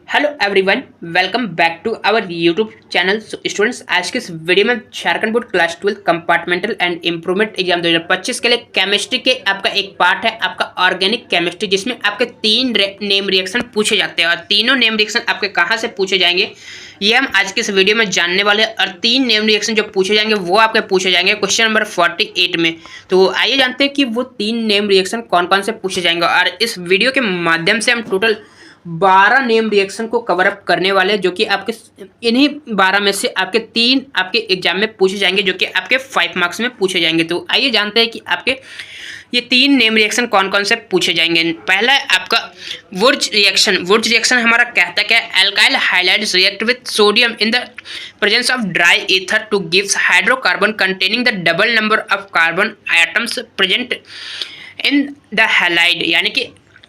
Hello everyone, welcome back to our YouTube channel. Students, आज के इस वीडियो में Jharkhand board class 12 compartmental and improvement exam 2025 के लिए केमिस्ट्री के आपका एक पार्ट है, आपका ऑर्गेनिक केमिस्ट्री, जिसमें आपके तीन नेम रिएक्शन पूछे जाते हैं और तीनों नेम रिएक्शन आपके कहाँ से पूछे जाएंगे ये हम आज के इस वीडियो में जानने वाले हैं। और तीन नेम रिएक्शन जो पूछे जाएंगे वो आपके पूछे जाएंगे क्वेश्चन नंबर 48 में। तो आइए जानते हैं कि वो तीन नेम रिएक्शन कौन कौन से पूछे जाएंगे। और इस वीडियो के माध्यम से हम टोटल 12 नेम रिएक्शन को कवर अप करने वाले हैं, जो कि आपके इन्हीं 12 में से आपके तीन आपके एग्जाम में पूछे जाएंगे, जो कि आपके 5 मार्क्स में पूछे जाएंगे। तो आइए जानते हैं कि आपके ये तीन नेम रिएक्शन कौन कौन से पूछे जाएंगे। पहला है आपका वुर्ज रिएक्शन। वुर्ज रिएक्शन हमारा कहता है कि alkyl halides react with sodium in the presence of dry ether to gives hydrocarbon containing the double number of carbon atoms present in the halide. यानी कि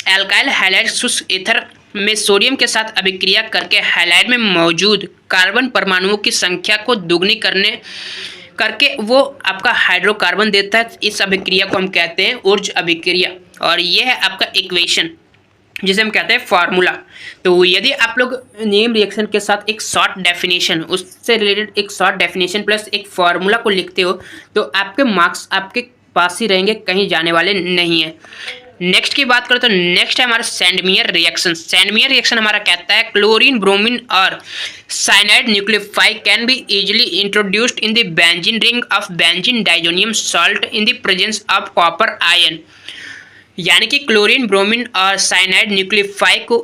एल्काइल हाइलाइड शुष्क ईथर में सोडियम के साथ अभिक्रिया करके हैलाइड में मौजूद कार्बन परमाणुओं की संख्या को दुगनी करके वो आपका हाइड्रोकार्बन देता है। इस अभिक्रिया को हम कहते हैं ऊर्ज अभिक्रिया, और ये है आपका इक्वेशन जिसे हम कहते हैं फार्मूला। तो यदि आप लोग नेम रिएक्शन के साथ एक शॉर्ट डेफिनेशन, उससे रिलेटेड एक शॉर्ट डेफिनेशन प्लस एक फार्मूला को लिखते हो तो आपके मार्क्स आपके पास ही रहेंगे, कहीं जाने वाले नहीं है। नेक्स्ट की बात करें तो नेक्स्ट है हमारा सैंडमियर रिएक्शन। सैंडमियर रिएक्शन हमारा कहता है क्लोरीन, ब्रोमीन और cyanide nucleophile can be easily introduced in the benzene ring of benzene diazonium salt in the presence of copper ion. यानी कि क्लोरीन, ब्रोमीन और साइनाइड न्यूक्लियोफाई को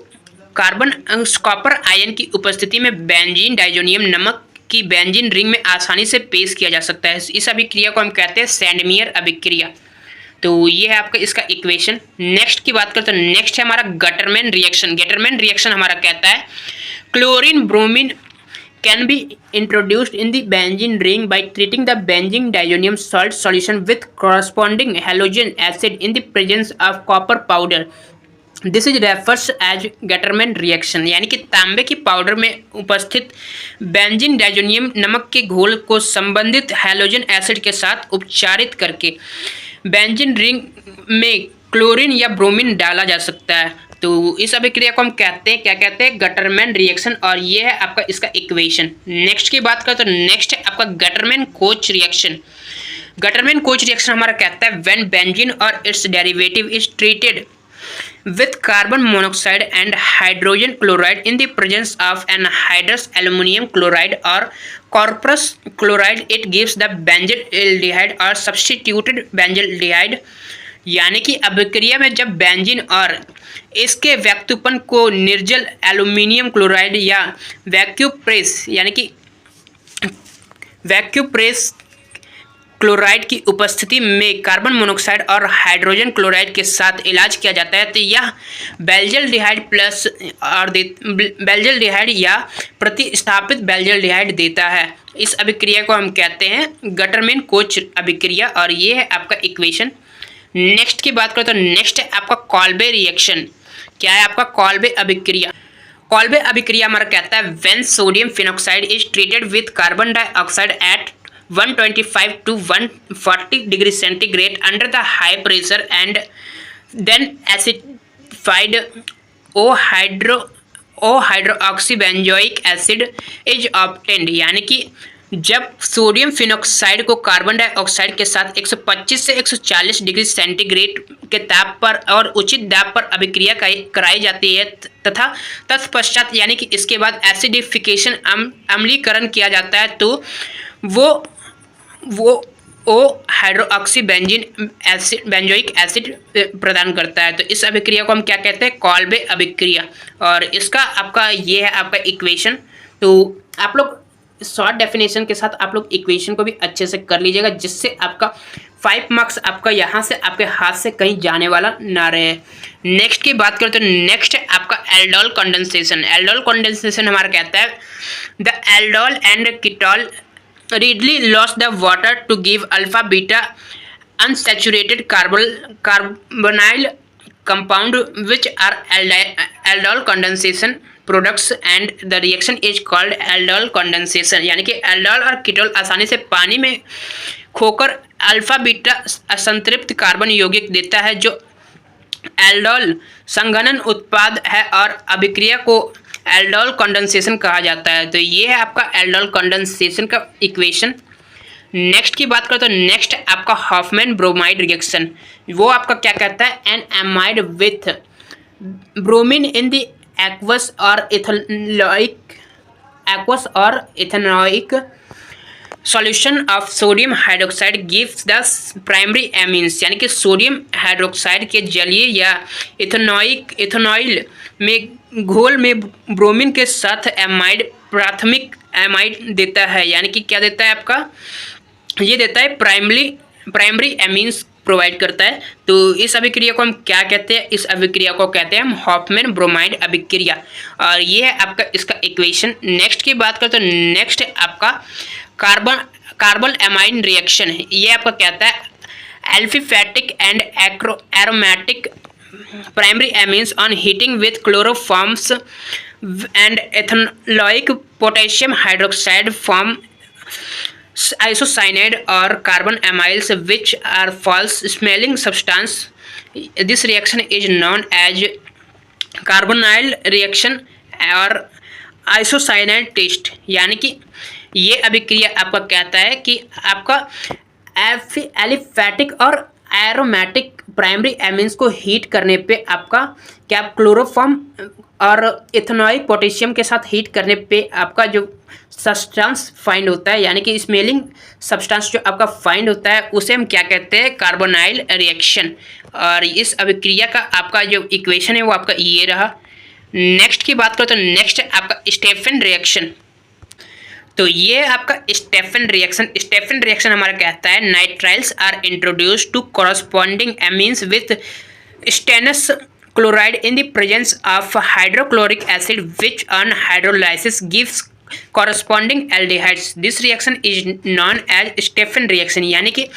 कॉपर आयन की उपस्थिति में बेंजीन डाइजोनियम नमक की बेंजीन रिंग में आसानी से पेश किया जा सकता है। इस अभिक्रिया को हम कहते हैं सैंडमियर अभिक्रिया। तो ये है आपका इसका इक्वेशन। नेक्स्ट की बात करते हैं, नेक्स्ट है हमारा गटरमैन रिएक्शन। गटरमैन रिएक्शन हमारा कहता है chlorine, bromine can be introduced in the benzene ring by treating the benzene diazonium salt solution with corresponding halogen acid in the presence of copper powder. This is refers as Gattermann reaction. यानी कि तांबे की powder में उपस्थित benzene diazonium नमक के घोल को संबंधित हैलोजन एसिड के साथ उपचारित करके बेंजीन रिंग में क्लोरीन या ब्रोमीन डाला जा सकता है। तो इस अभिक्रिया को हम कहते हैं, क्या कहते हैं, गटरमैन रिएक्शन, और ये है आपका इसका इक्वेशन। नेक्स्ट की बात करें तो नेक्स्ट है आपका Gattermann coach reaction. Gattermann coach reaction हमारा कहता है व्हेन बेंजीन और it's derivative is treated with carbon monoxide and hydrogen chloride in the presence of anhydrous aluminum chloride or copperous chloride, it gives the benzaldehyde or substituted benzaldehyde। यानी कि अभिक्रिया में जब benzene और इसके व्युत्पन्न को निर्जल एल्यूमिनियम क्लोराइड या वैक्यूप्रेस यानी कि वैक्यूप्रेस क्लोराइड की उपस्थिति में कार्बन मोनोऑक्साइड और हाइड्रोजन क्लोराइड के साथ इलाज किया जाता है, तो यह बेंजाल्डिहाइड प्लस और बेंजाल्डिहाइड या प्रतिस्थापित बेंजाल्डिहाइड देता है। इस अभिक्रिया को हम कहते हैं गटरमैन कोच अभिक्रिया, और ये है आपका इक्वेशन। नेक्स्ट की बात करें तो नेक्स्ट है आपका कॉल्बे रिएक्शन। क्या है आपका कॉल्बे अभिक्रिया? कॉल्बे अभिक्रिया हमारा कहता है when sodium phenoxide is treated with carbon dioxide eight 125 to 140 degree centigrade under the high pressure and then acidified O-hydroxybenzoic acid is obtained। यानी कि जब सोडियम फिनॉक्साइड को कार्बन डाइऑक्साइड के साथ 125 से 140 डिग्री सेंटीग्रेड के ताप पर और उचित दाब पर अभिक्रिया कराई जाती है तथा तत्पश्चात यानी कि इसके बाद एसिडिफिकेशन अम्लीकरण किया जाता है, तो वो ओ हाइड्रोक्सी बेंजोइक एसिड प्रदान करता है। तो इस अभिक्रिया को हम क्या कहते हैं? कॉल्बे अभिक्रिया, और इसका आपका ये है आपका इक्वेशन। तो आप लोग शॉर्ट डेफिनेशन के साथ आप लोग इक्वेशन को भी अच्छे से कर लीजिएगा, जिससे आपका 5 मार्क्स आपका यहाँ से आपके हाथ से कहीं जाने वाला ना रहे। नेक्स्ट की बात करें तो नेक्स्ट है आपका एल्डोल कंडेंसेशन। एल्डोल कंडेंसेशन हमारा कहता है the aldol and ketol readily lost the water to give alpha beta unsaturated carbonyl compound which are aldol condensation products and the reaction is called aldol condensation। यानी कि aldol और ketol आसानी से पानी में खोकर अल्फा बीटा असंतृप्त कार्बन यौगिक देता है, जो एल्डोल संघनन उत्पाद है और अभिक्रिया को एल्डोल कंडेंसेशन कहा जाता है। तो ये है आपका एल्डोल कंडेंसेशन का इक्वेशन। नेक्स्ट की बात करें तो नेक्स्ट आपका हॉफमैन ब्रोमाइड रिएक्शन, वो आपका क्या कहता है, an amide with bromine in the aqueous or ethanoic solution of sodium hydroxide gives the primary amines, यानी कि सोडियम हाइड्रोक्साइड के जलीय या इथेनॉइल में घोल में ब्रोमीन के साथ एमाइड प्राथमिक एमाइड देता है, यानी कि क्या देता है आपका, ये देता है प्राइमरी एमीन्स प्रोवाइड करता है। तो इस अभिक्रिया को हम क्या कहते हैं, इस अभिक्रिया को कहते हैं हम हॉफमैन ब्रोमाइड अभिक्रिया, और ये है आपका इसका इक्वेशन। नेक्स्ट की बात करें तो नेक्स्ट आपका कार्बन एमाइन रिएक्शन है। ये आपका कहता है aliphatic and aromatic primary amines on heating with chloroforms and ethanoic potassium hydroxide form isocyanide or carbon amines which are false smelling substance. This reaction is known as carbonyl reaction और isocyanide test, यानी कि ये अभिक्रिया आपका कहता है कि आपका एलिफैटिक और एरोमेटिक प्राइमरी एमिन्स को हीट करने पे आपका क्या क्लोरोफॉर्म और इथेनॉइक पोटेशियम के साथ हीट करने पे आपका जो सब्सटेंस फाइंड होता है, यानी कि स्मेलिंग सब्सटेंस जो आपका फाइंड होता है, उसे हम क्या कहते हैं, कार्बोनाइल रिएक्शन। और इस अभिक्रिया का आपका जो इक्वेशन है वो आपका ये रहा। नेक्स्ट की बात करो तो नेक्स्ट आपका स्टेफन रिएक्शन। तो ये आपका स्टेफन रिएक्शन हमारा कहता है nitriles are introduced to corresponding amines with stannous chloride in the presence of hydrochloric acid which on hydrolysis gives corresponding aldehydes. This reaction is known as Stephan reaction, यानी कि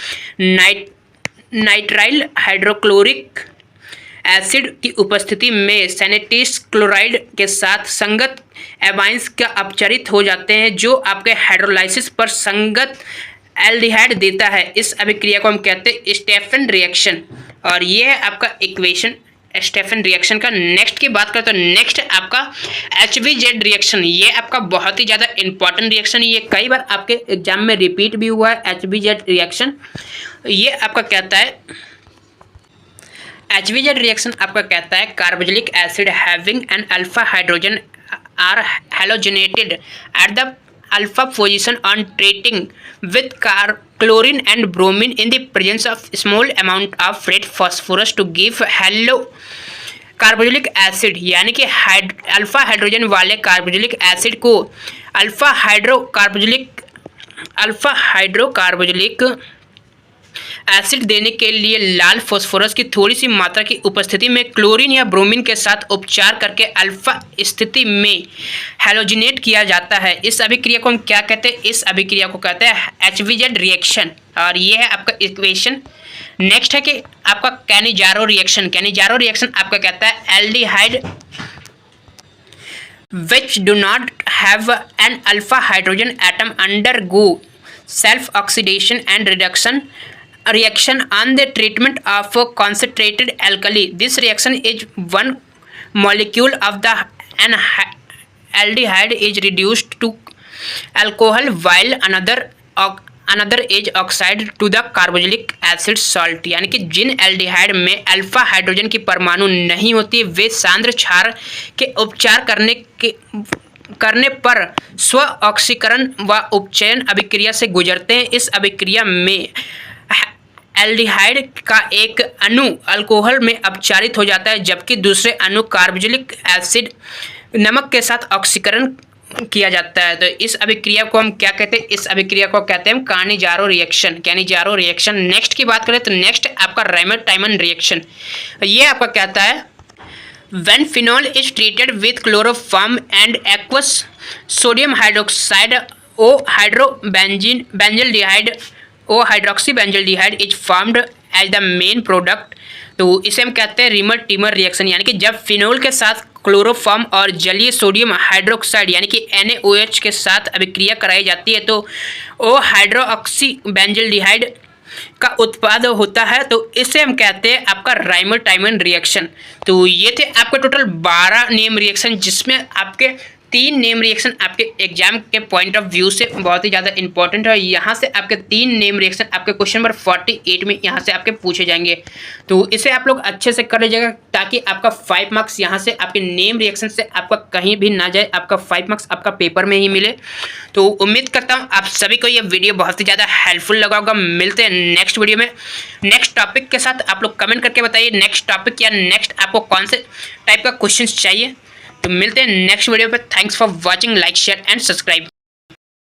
nitrile hydrochloric acid की उपस्थिति में सैनिटिस chloride के साथ संगत amines का अपचरित हो जाते हैं जो आपके हाइड्रोलाइसिस पर संगत एल्डिहाइड देता है। इस अभिक्रिया को हम कहते हैं स्टेफन रिएक्शन, और ये है आपका इक्वेशन स्टेफन रिएक्शन का। नेक्स्ट की बात करें तो नेक्स्ट आपका HVZ रिएक्शन। ये आपका बहुत ही ज़्यादा इंपॉर्टेंट रिएक्शन, ये कई बार आपके एग्जाम में रिपीट भी हुआ है। HVZ रिएक्शन ये आपका कहता है, HVZ रिएक्शन आपका कहता है carboxylic acid having an alpha hydrogen are halogenated at the alpha position on treating with chlorine and bromine in the presence of small amount of red phosphorus to give hello carboxylic acid, यानी कि alpha hydrogen वाले carboxylic acid को alpha हाइड्रोकार्बोक्सिलिक acid देने के लिए लाल phosphorus की थोड़ी सी मात्रा की उपस्थिति में क्लोरीन या ब्रोमीन के साथ उपचार करके अल्फा स्थिति में हैलोजिनेट किया जाता है। इस अभिक्रिया को हम क्या कहते हैं, इस अभिक्रिया को कहते हैं HVZ रिएक्शन, और ये है आपका इक्वेशन। नेक्स्ट है कि आपका कैनिजारो रिएक्शन आपका कहता है aldehyde which do not have an alpha hydrogen atom undergo self oxidation and reaction on the treatment of concentrated alkali. This reaction is one molecule of the aldehyde is reduced to alcohol while another is oxide to the carboxylic acid salt, यानी कि जिन aldehyde में alpha hydrogen की परमाणु नहीं होती वे सांद्र क्षार के उपचार करने पर स्व ऑक्सीकरण व उपचयन अभिक्रिया से गुजरते हैं। इस अभिक्रिया में एल्डिहाइड का एक अणु अल्कोहल में अपचारित हो जाता है जबकि दूसरे अणु कार्बोक्सिलिक एसिड नमक के साथ ऑक्सीकरण किया जाता है। तो इस अभिक्रिया को हम क्या कहते हैं, इस अभिक्रिया को कहते हैं कैनिजारो रिएक्शन। नेक्स्ट की बात करें तो नेक्स्ट आपका रायमर-टाइमन रिएक्शन। ये आपका कहता है when phenol is treated with chloroform and aqueous sodium hydroxide O-hydroxybenzaldehyde is formed as the main product। तो इसे हम कहते हैं रीमर-टीमर रिएक्शन, यानी कि जब फिनोल के साथ क्लोरोफॉर्म और जलीय सोडियम हाइड्रोक्साइड यानी कि NaOH के साथ अभिक्रिया कराई जाती है तो O हाइड्रोक्सी बेंजल्डिहाइड का उत्पाद होता है, तो इसे हम कहते हैं आपका राइमर-टाइमन रिएक्शन। तो ये थे आपके टोटल 12 नेम रिएक्शन, जिसमें आपके 3 नेम रिएक्शन आपके एग्जाम के पॉइंट ऑफ व्यू से बहुत ही ज़्यादा इंपॉर्टेंट है। यहाँ से आपके 3 नेम रिएक्शन आपके क्वेश्चन नंबर 48 में यहाँ से आपके पूछे जाएंगे। तो इसे आप लोग अच्छे से कर लीजिएगा, ताकि आपका 5 मार्क्स यहाँ से आपके नेम रिएक्शन से आपका कहीं भी ना जाए, आपका 5 मार्क्स आपका पेपर में ही मिले। तो उम्मीद करता हूँ आप सभी को ये वीडियो बहुत ही ज़्यादा हेल्पफुल लगा होगा। मिलते हैं नेक्स्ट वीडियो में नेक्स्ट टॉपिक के साथ। आप लोग कमेंट करके बताइए नेक्स्ट टॉपिक या नेक्स्ट आपको कौन से टाइप का क्वेश्चन चाहिए। तो मिलते हैं नेक्स्ट वीडियो पे। Thanks for watching, like share and subscribe.